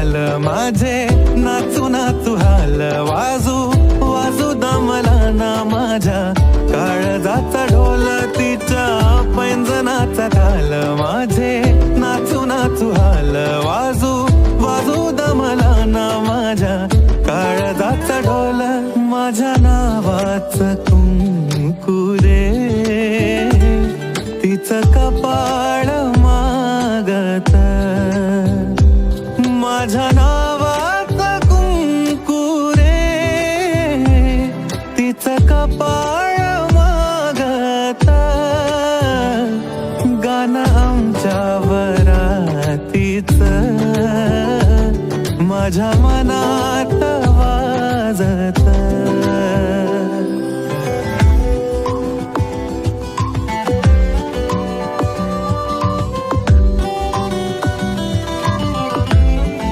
गाल माझे नाचू नाचू हाल वाजू वाजू दमला ना माझ्या काळजाचा ढोल तिच्या पैंजनाचा ताल माझे नाचू नाचू हाल वाजू वाजू दमला ना माझ्या काळजाचा ढोल माझ्या नावाचं कुंकू रे तिचं कपाळ मागत माझ्या नावाचं कुंकू रे तिचं कपाळ मागत गाणं आमच्या वरातीचं माझ्या मनात